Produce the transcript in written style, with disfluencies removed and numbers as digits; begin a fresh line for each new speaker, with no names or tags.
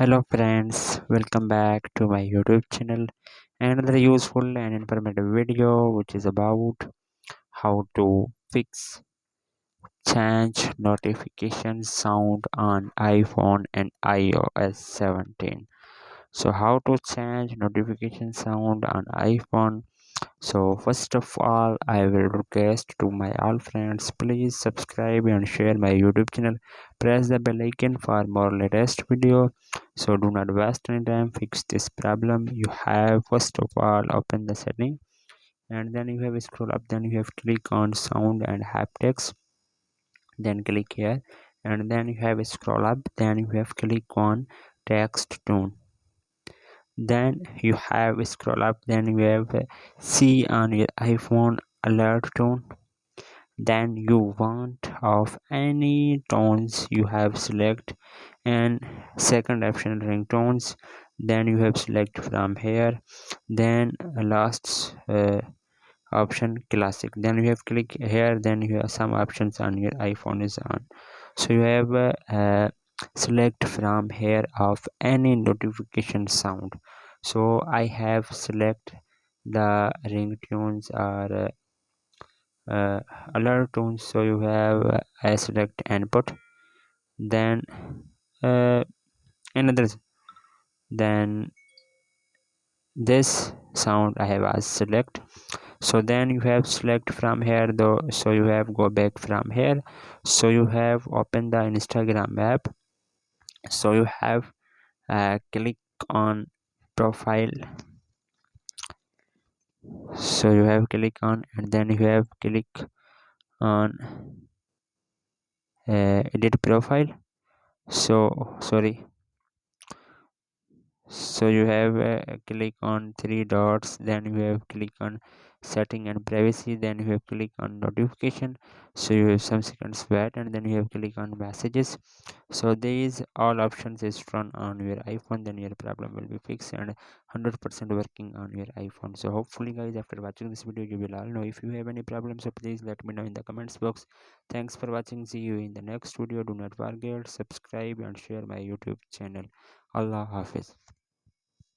Hello friends, welcome back to my YouTube channel. Another useful and informative video which is about how to fix change notification sound on iPhone and iOS 17. So how to change notification sound on iPhone. So first of all, I will request to my all friends, please subscribe and share my YouTube channel. Press the bell icon for more latest video. So do not waste any time. Fix this problem. You have first of all open the setting, and then you have scroll up. Then you have click on sound and haptics. Then click here, and then you have scroll up. Then you have click on text tone. Then you have scroll up, then you have see on your iPhone alert tone. Then you want of any tones you have select, and second option ringtones. Then you have select from here. Then last option classic. Then you have click here. Then you have some options on your iPhone is on. So you have select from here of any notification sound. So I have select the ringtones or alert tones. So you have I select input. Then uh, another. Then this sound I have as select. So then you have select from here though. So you have go back from here. So you have open the Instagram app. So you have click on profile. So you have click on, and then you have click on edit profile. So sorry. So you have click on three dots. Then you have click on setting and privacy. Then you have click on notification. So you have some seconds wait, and then you have click on messages. So these all options is run on your iPhone. Then your problem will be fixed and 100% working on your iPhone. So hopefully guys, after watching this video you will all know. If you have any problems, so please let me know in the comments box. Thanks for watching. See you in the next video. Do not forget subscribe and share my YouTube channel. Allah Hafiz.